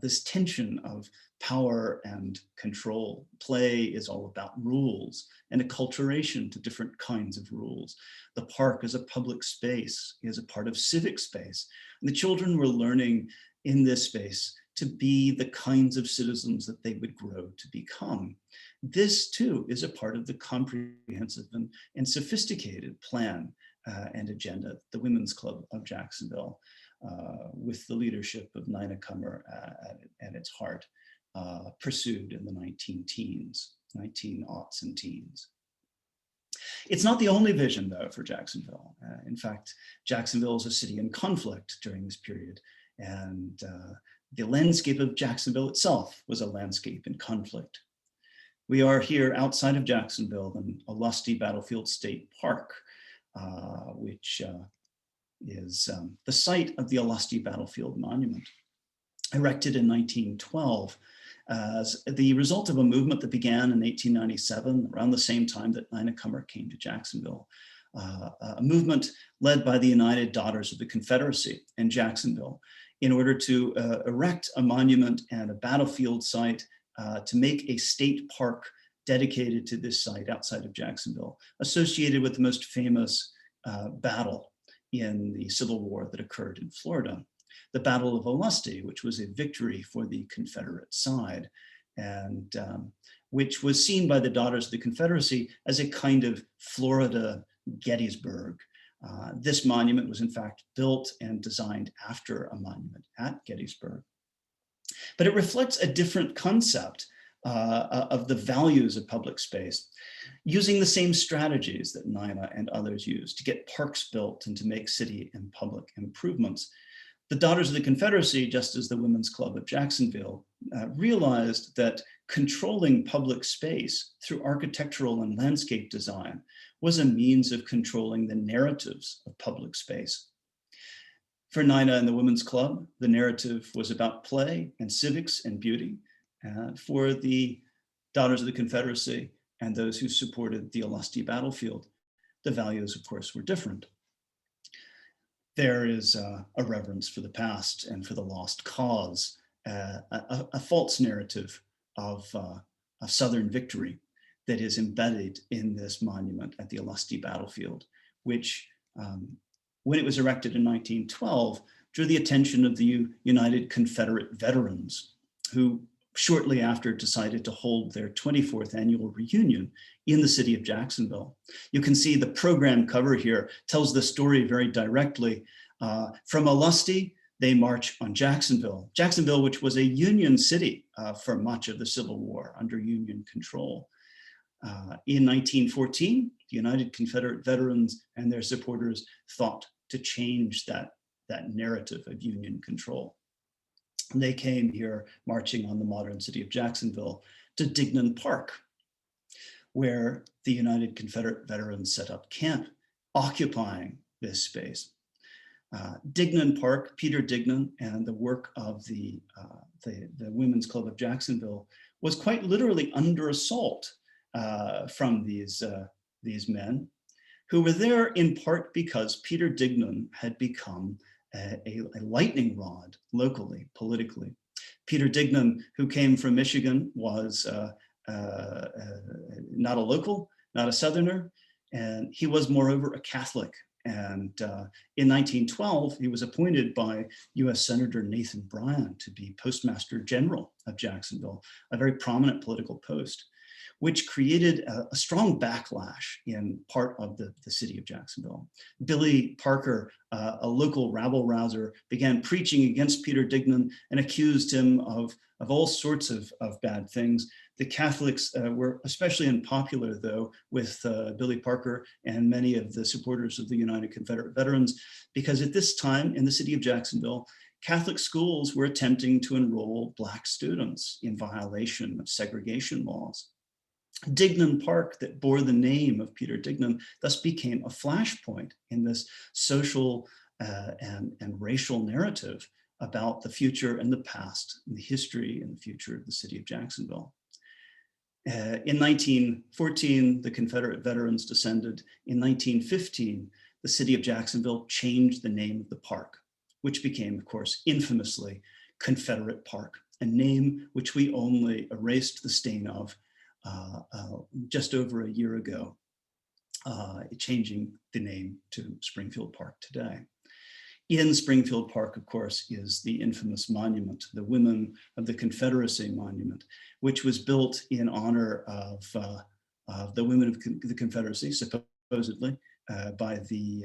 this tension of power and control. Play is all about rules and acculturation to different kinds of rules. The park as a public space is a part of civic space. And the children were learning in this space to be the kinds of citizens that they would grow to become. This too is a part of the comprehensive and sophisticated plan and agenda, the Women's Club of Jacksonville, with the leadership of Ninah Cummer at its heart, pursued in the 19-aughts and teens. It's not the only vision, though, for Jacksonville. In fact, Jacksonville is a city in conflict during this period, and the landscape of Jacksonville itself was a landscape in conflict. We are here outside of Jacksonville in a lusty Battlefield State Park, which is the site of the Olustee Battlefield Monument, erected in 1912 as the result of a movement that began in 1897, around the same time that Ninah Cummer came to Jacksonville. A movement led by the United Daughters of the Confederacy in Jacksonville in order to erect a monument and a battlefield site to make a state park dedicated to this site outside of Jacksonville, associated with the most famous battle in the Civil War that occurred in Florida, the Battle of Olustee, which was a victory for the Confederate side. And which was seen by the Daughters of the Confederacy as a kind of Florida Gettysburg. This monument was in fact built and designed after a monument at Gettysburg. But it reflects a different concept of the values of public space, using the same strategies that Ninah and others used to get parks built and to make city and public improvements. The Daughters of the Confederacy, just as the Women's Club of Jacksonville, realized that controlling public space through architectural and landscape design was a means of controlling the narratives of public space. For Ninah and the Women's Club, the narrative was about play and civics and beauty. For the Daughters of the Confederacy and those who supported the Olmsted battlefield, the values, of course, were different. There is a reverence for the past and for the lost cause, a false narrative of Southern victory that is embedded in this monument at the Olmsted battlefield, which, when it was erected in 1912, drew the attention of the United Confederate Veterans, who shortly after decided to hold their 24th annual reunion in the city of Jacksonville. You can see the program cover here tells the story very directly. From Olmsted, they march on Jacksonville. Jacksonville, which was a Union city for much of the Civil War under Union control. In 1914, the United Confederate Veterans and their supporters thought to change that narrative of Union control. They came here marching on the modern city of Jacksonville to Dignan Park, where the United Confederate Veterans set up camp, occupying this space. Dignan Park, Peter Dignan, and the work of the Women's Club of Jacksonville was quite literally under assault from these men, who were there in part because Peter Dignan had become a lightning rod locally, politically. Peter Dignan, who came from Michigan, was not a local, not a Southerner, and he was moreover a Catholic. And in 1912, he was appointed by US Senator Nathan Bryan to be Postmaster General of Jacksonville, a very prominent political post, which created a strong backlash in part of the city of Jacksonville. Billy Parker, a local rabble-rouser, began preaching against Peter Dignan and accused him of all sorts of bad things. The Catholics were especially unpopular, though, with Billy Parker and many of the supporters of the United Confederate Veterans, because at this time in the city of Jacksonville, Catholic schools were attempting to enroll Black students in violation of segregation laws. Dignan Park, that bore the name of Peter Dignan, thus became a flashpoint in this social and racial narrative about the future and the past, and the history and the future of the city of Jacksonville. In 1914, the Confederate veterans descended. In 1915, the city of Jacksonville changed the name of the park, which became, of course, infamously Confederate Park, a name which we only erased the stain of just over a year ago, changing the name to Springfield Park today. In Springfield Park, of course, is the infamous monument, the Women of the Confederacy Monument, which was built in honor of the women of the Confederacy, supposedly, by the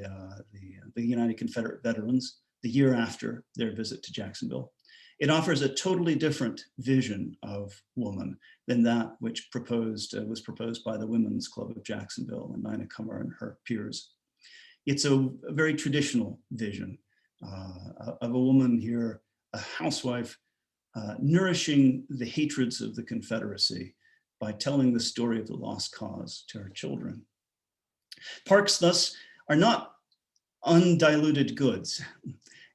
United Confederate Veterans the year after their visit to Jacksonville. It offers a totally different vision of woman than that which was proposed by the Women's Club of Jacksonville and Ninah Cummer and her peers. It's a very traditional vision of a woman here, a housewife, nourishing the hatreds of the Confederacy by telling the story of the lost cause to her children. Parks, thus, are not undiluted goods.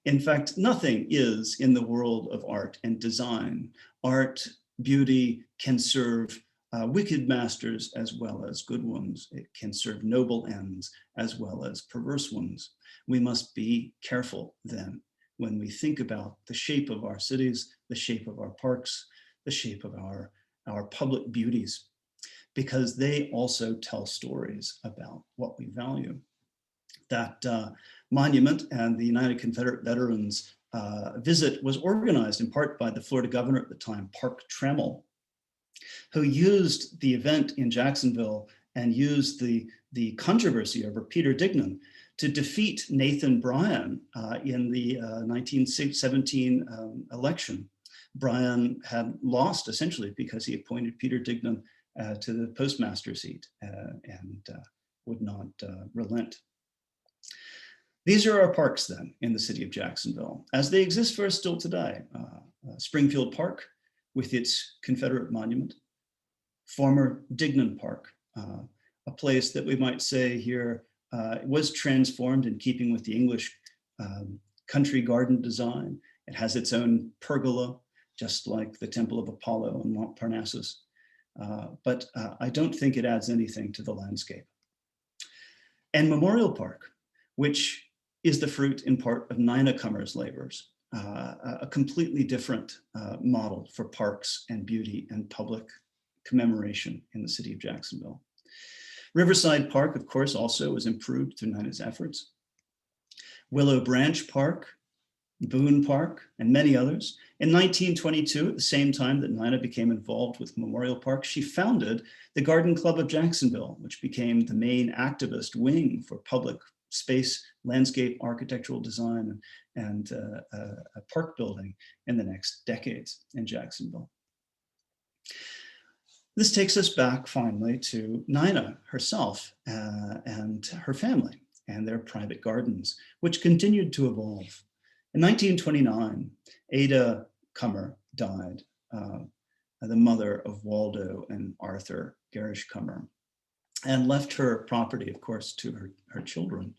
In fact, nothing is in the world of art and design. Art, beauty can serve wicked masters as well as good ones. It can serve noble ends as well as perverse ones. We must be careful then when we think about the shape of our cities, the shape of our parks, the shape of our public beauties, because they also tell stories about what we value. That monument and the United Confederate Veterans visit was organized in part by the Florida governor at the time, Park Trammell. who used the event in Jacksonville and used the controversy over Peter Dignan to defeat Nathan Bryan in the 1917 election. Bryan had lost essentially because he appointed Peter Dignan to the postmaster seat and would not relent. These are our parks then in the city of Jacksonville, as they exist for us still today. Springfield Park with its Confederate monument, former Dignan Park, a place that we might say here was transformed in keeping with the English country garden design. It has its own pergola, just like the Temple of Apollo in Mount Parnassus. But I don't think it adds anything to the landscape. And Memorial Park, which is the fruit in part of Ninah Cummer's labors, a completely different model for parks and beauty and public commemoration in the city of Jacksonville. Riverside Park, of course, also was improved through Ninah's efforts. Willow Branch Park, Boone Park, and many others. In 1922, at the same time that Ninah became involved with Memorial Park, she founded the Garden Club of Jacksonville, which became the main activist wing for public space, landscape, architectural design, and park building in the next decades in Jacksonville. This takes us back finally to Ninah herself and her family and their private gardens, which continued to evolve. In 1929, Ada Cummer died, the mother of Waldo and Arthur Garish Cummer, and left her property, of course, to her children,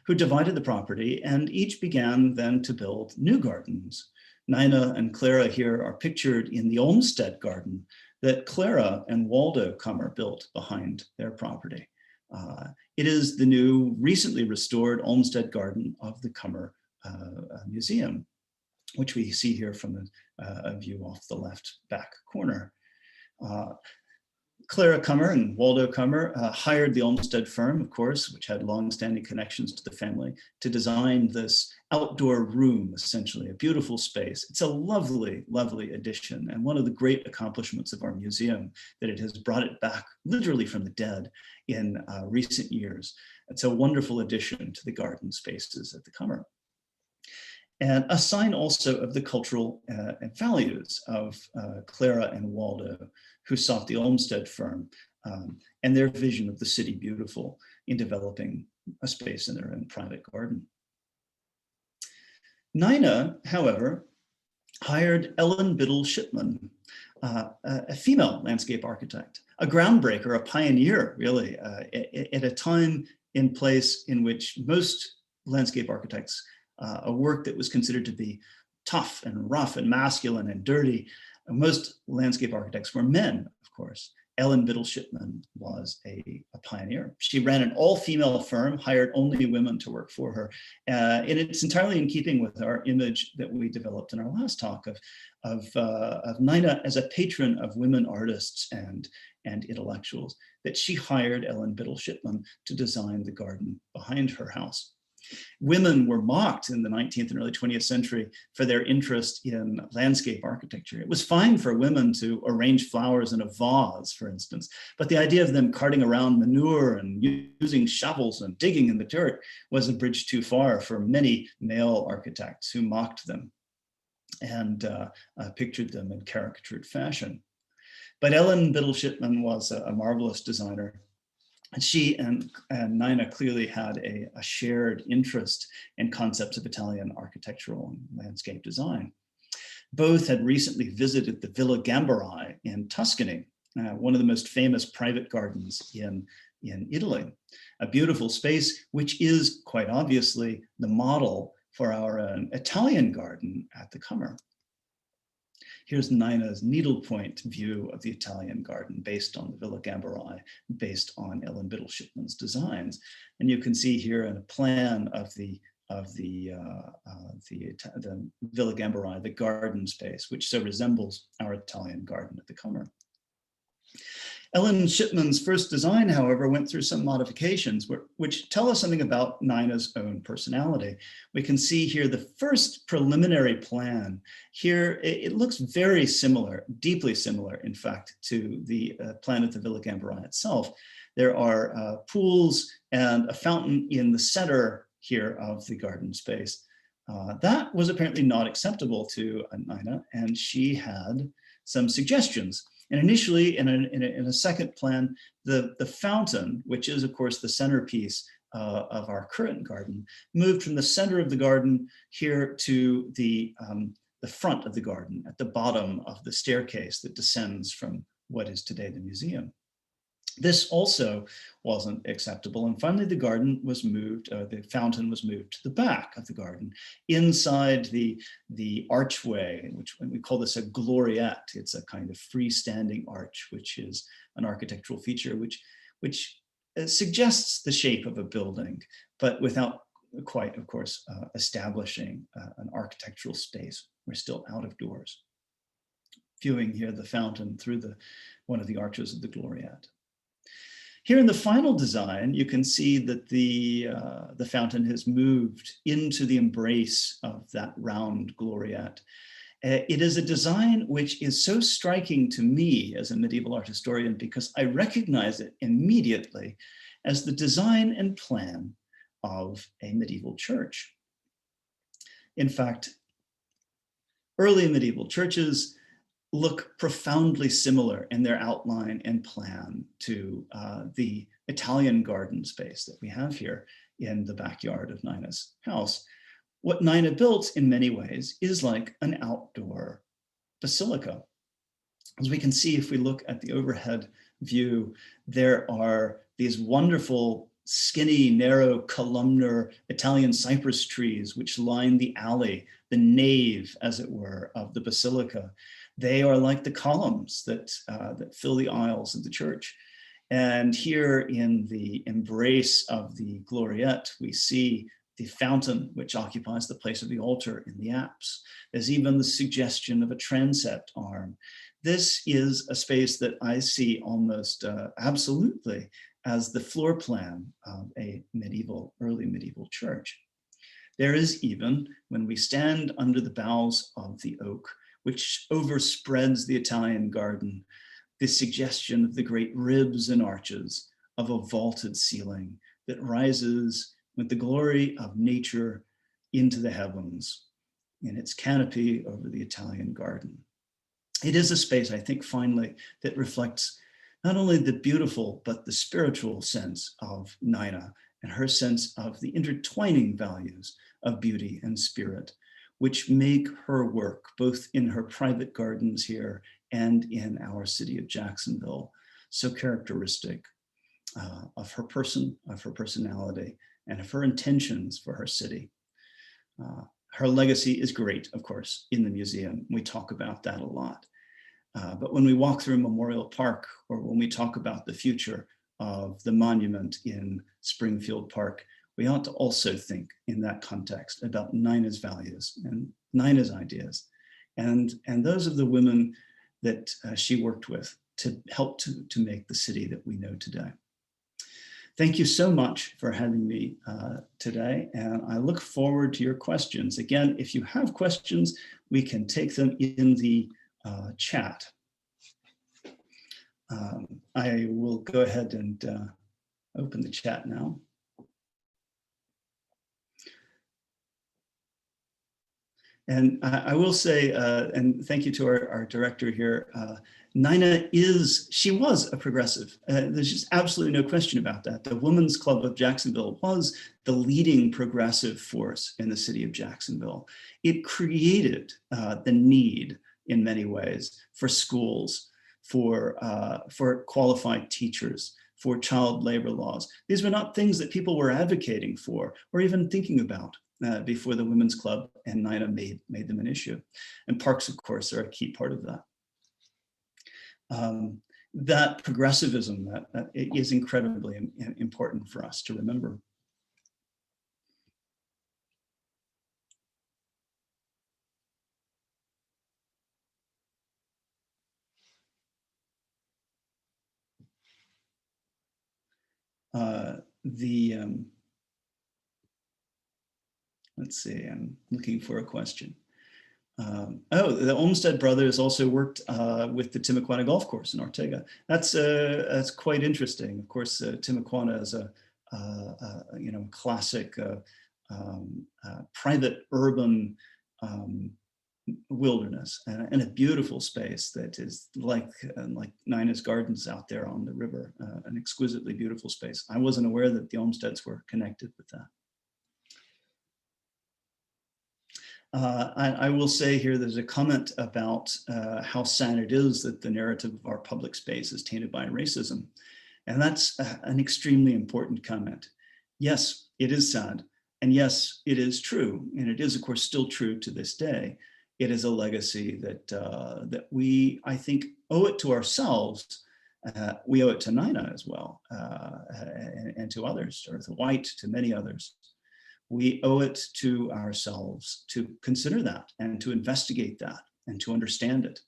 who divided the property and each began then to build new gardens. Ninah and Clara here are pictured in the Olmsted garden that Clara and Waldo Cummer built behind their property. It is the new, recently restored Olmsted garden of the Cummer Museum, which we see here from a view off the left back corner. Clara Cummer and Waldo Cummer hired the Olmsted firm, of course, which had long-standing connections to the family, to design this outdoor room, essentially, a beautiful space. It's a lovely, lovely addition, and one of the great accomplishments of our museum, that it has brought it back literally from the dead in recent years. It's a wonderful addition to the garden spaces at the Cummer. And a sign also of the cultural values of Clara and Waldo, who sought the Olmsted firm and their vision of the city beautiful in developing a space in their own private garden. Ninah, however, hired Ellen Biddle Shipman, a female landscape architect, a groundbreaker, a pioneer, really, at a time and place in which most landscape architects, a work that was considered to be tough and rough and masculine and dirty. Most landscape architects were men, of course. Ellen Biddle Shipman was a pioneer. She ran an all-female firm, hired only women to work for her. And it's entirely in keeping with our image that we developed in our last talk of Ninah as a patron of women artists and intellectuals, that she hired Ellen Biddle Shipman to design the garden behind her house. Women were mocked in the 19th and early 20th century for their interest in landscape architecture. It was fine for women to arrange flowers in a vase, for instance, but the idea of them carting around manure and using shovels and digging in the dirt was a bridge too far for many male architects who mocked them and pictured them in caricatured fashion. But Ellen Biddle Shipman was a marvelous designer. And she and Ninah clearly had a shared interest in concepts of Italian architectural and landscape design. Both had recently visited the Villa Gambari in Tuscany, one of the most famous private gardens in Italy, a beautiful space which is quite obviously the model for our Italian garden at the Cummer. Here's Ninah's needlepoint view of the Italian garden based on the Villa Gambari, based on Ellen Biddle Shipman's designs. And you can see here in a plan of the Villa Gambari, the garden space, which so resembles our Italian garden at the Cummer. Ellen Shipman's first design, however, went through some modifications which tell us something about Ninah's own personality. We can see here the first preliminary plan. Here, it looks very similar, deeply similar, in fact, to the plan at the Villa Gambari itself. There are pools and a fountain in the center here of the garden space. That was apparently not acceptable to Ninah, and she had some suggestions. And initially, in a second plan, the fountain, which is, of course, the centerpiece of our current garden, moved from the center of the garden here to the front of the garden, at the bottom of the staircase that descends from what is today the museum. This also wasn't acceptable. And finally, the garden was moved, the fountain was moved to the back of the garden, inside the archway, which we call this a gloriette. It's a kind of freestanding arch, which is an architectural feature which suggests the shape of a building, but without quite, of course, establishing an architectural space. We're still out of doors. Viewing here the fountain through one of the arches of the gloriette. Here in the final design, you can see that the fountain has moved into the embrace of that round gloriette. It is a design which is so striking to me as a medieval art historian because I recognize it immediately as the design and plan of a medieval church. In fact, early medieval churches look profoundly similar in their outline and plan to the Italian garden space that we have here in the backyard of Ninah's house. What Ninah built in many ways is like an outdoor basilica. As we can see, if we look at the overhead view, there are these wonderful, skinny, narrow, columnar Italian cypress trees which line the alley, the nave, as it were, of the basilica. They are like the columns that fill the aisles of the church. And here in the embrace of the gloriette, we see the fountain, which occupies the place of the altar in the apse. There's even the suggestion of a transept arm. This is a space that I see almost absolutely as the floor plan of a early medieval church. There is even, when we stand under the boughs of the oak, which overspreads the Italian garden, the suggestion of the great ribs and arches of a vaulted ceiling that rises with the glory of nature into the heavens in its canopy over the Italian garden. It is a space, I think, finally, that reflects not only the beautiful, but the spiritual sense of Ninah and her sense of the intertwining values of beauty and spirit, which make her work, both in her private gardens here and in our city of Jacksonville, so characteristic of her person, of her personality, and of her intentions for her city. Her legacy is great, of course, in the museum. We talk about that a lot. But when we walk through Memorial Park, or when we talk about the future of the monument in Springfield Park, we ought to also think in that context about Ninah's values and Ninah's ideas, and those of the women that she worked with to help to make the city that we know today. Thank you so much for having me today, and I look forward to your questions. Again, if you have questions, we can take them in the chat. I will go ahead and open the chat now. And I will say, and thank you to our director here, Ninah she was a progressive. There's just absolutely no question about that. The Women's Club of Jacksonville was the leading progressive force in the city of Jacksonville. It created the need, in many ways, for schools, for qualified teachers, for child labor laws. These were not things that people were advocating for or even thinking about before the Women's Club and Ninah made them an issue. And parks, of course, are a key part of that. That progressivism that is incredibly important for us to remember. Let's see, I'm looking for a question. Oh, the Olmsted brothers also worked with the Timuquana Golf Course in Ortega. That's quite interesting. Of course, Timuquana is a classic private urban wilderness and a beautiful space that is like Ninah's Gardens out there on the river, an exquisitely beautiful space. I wasn't aware that the Olmsteds were connected with that. I will say here, there's a comment about how sad it is that the narrative of our public space is tainted by racism. And that's an extremely important comment. Yes, it is sad. And yes, it is true. And it is, of course, still true to this day. It is a legacy that we, I think, owe it to ourselves. We owe it to Ninah as well, and to others, or to White, to many others. We owe it to ourselves to consider that and to investigate that and to understand it.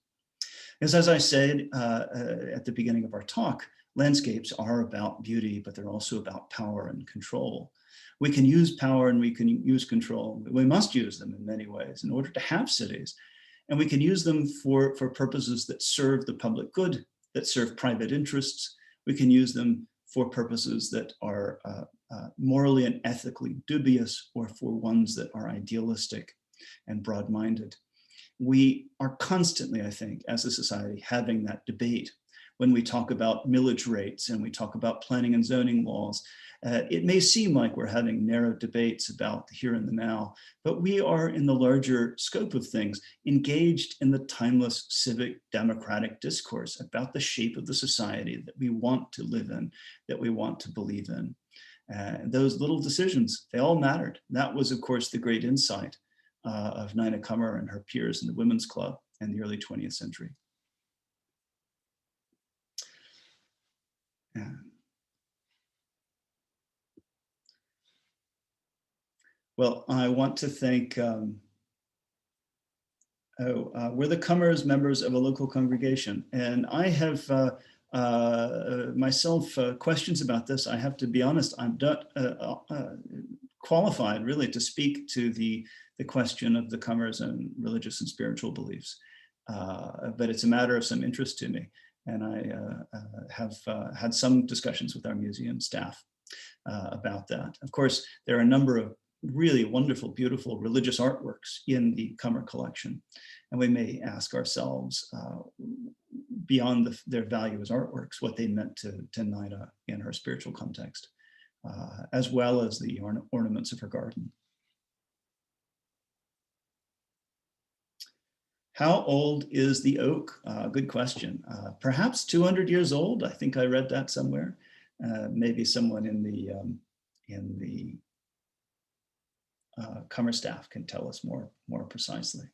Because as I said at the beginning of our talk, landscapes are about beauty, but they're also about power and control. We can use power and we can use control. We must use them in many ways in order to have cities. And we can use them for purposes that serve the public good, that serve private interests. We can use them for purposes that are morally and ethically dubious, or for ones that are idealistic and broad-minded. We are constantly, I think, as a society, having that debate when we talk about millage rates and we talk about planning and zoning laws. It may seem like we're having narrow debates about the here and the now, but we are, in the larger scope of things, engaged in the timeless civic democratic discourse about the shape of the society that we want to live in, that we want to believe in. Those little decisions, they all mattered. That was, of course, the great insight of Ninah Cummer and her peers in the Women's Club in the early 20th century. Yeah. Well, I want to thank, were the Cummers members of a local congregation? And I have myself questions about this. I have to be honest, I'm not qualified really to speak to the question of the Cummers and religious and spiritual beliefs, but it's a matter of some interest to me. And I have had some discussions with our museum staff about that. Of course, there are a number of really wonderful, beautiful religious artworks in the Cummer collection. And we may ask ourselves, beyond their value as artworks, what they meant to Ninah in her spiritual context, as well as the ornaments of her garden. How old is the oak? Good question. Perhaps 200 years old. I think I read that somewhere. Maybe someone in the Cummer staff can tell us more precisely.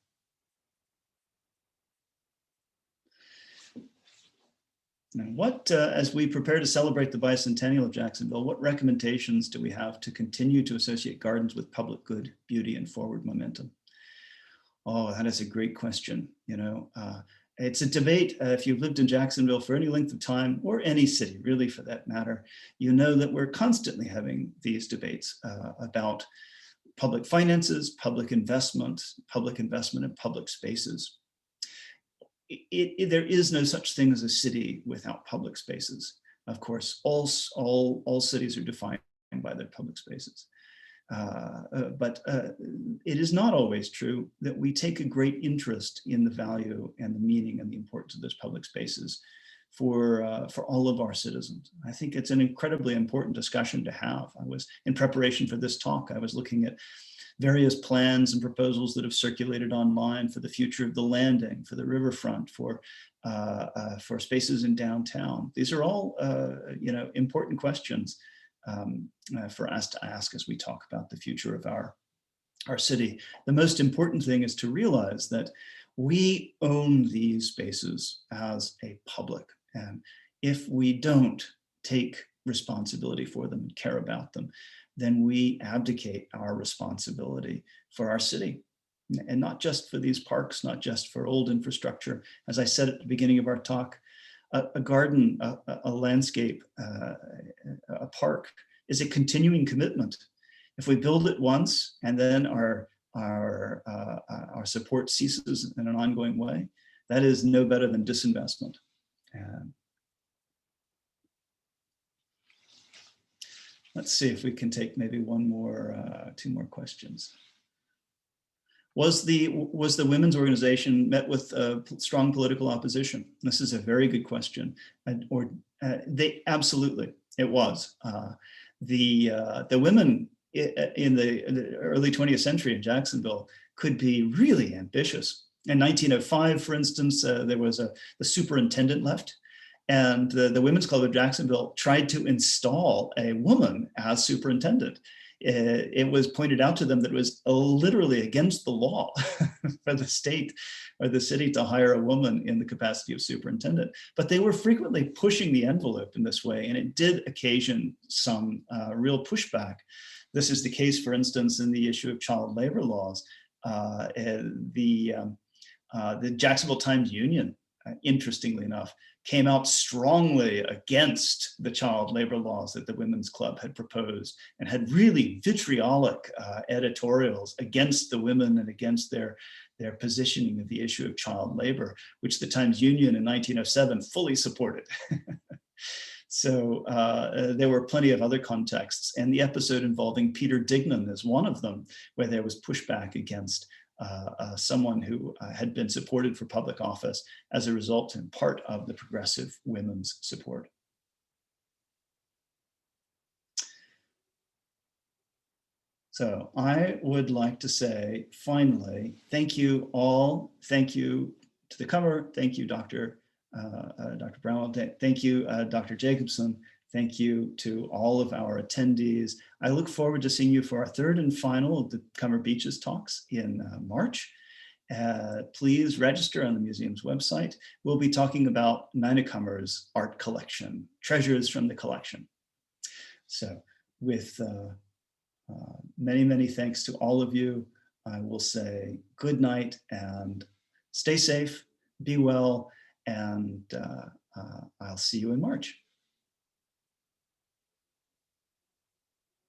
Now, as we prepare to celebrate the bicentennial of Jacksonville, what recommendations do we have to continue to associate gardens with public good, beauty, and forward momentum? Oh, that is a great question. It's a debate. If you've lived in Jacksonville for any length of time, or any city really for that matter, you know that we're constantly having these debates about public finances, public investment in public spaces. There is no such thing as a city without public spaces. Of course, all cities are defined by their public spaces. But it is not always true that we take a great interest in the value and the meaning and the importance of those public spaces for all of our citizens. I think it's an incredibly important discussion to have. In preparation for this talk, I was looking at various plans and proposals that have circulated online for the future of the landing, for the riverfront, for spaces in downtown. These are all important questions for us to ask as we talk about the future of our city. The most important thing is to realize that we own these spaces as a public, and if we don't take responsibility for them and care about them, then we abdicate our responsibility for our city. And not just for these parks, not just for old infrastructure. As I said at the beginning of our talk, a garden, a landscape, a park is a continuing commitment. If we build it once and then our support ceases in an ongoing way, that is no better than disinvestment. Let's see if we can take maybe one more, two more questions. Was the women's organization met with strong political opposition? This is a very good question. They absolutely, it was. The women in the early 20th century in Jacksonville could be really ambitious. In 1905, for instance, there was the superintendent left, and the Women's Club of Jacksonville tried to install a woman as superintendent. It was pointed out to them that it was literally against the law for the state or the city to hire a woman in the capacity of superintendent. But they were frequently pushing the envelope in this way, and it did occasion some real pushback. This is the case, for instance, in the issue of child labor laws. The Jacksonville Times-Union, interestingly enough, came out strongly against the child labor laws that the Women's Club had proposed, and had really vitriolic editorials against the women and against their positioning of the issue of child labor, which the Times-Union in 1907 fully supported. So there were plenty of other contexts, and the episode involving Peter Dignan is one of them, where there was pushback against someone who had been supported for public office as a result in part of the progressive women's support. So I would like to say, finally, thank you all. Thank you to the Cummer. Thank you, Dr. Brown. Thank you, Dr. Jacobson. Thank you to all of our attendees. I look forward to seeing you for our third and final of the Cummer Beaches talks in March. Please register on the museum's website. We'll be talking about Ninah Cummer's art collection, treasures from the collection. So with many, many thanks to all of you, I will say good night and stay safe, be well, and I'll see you in March.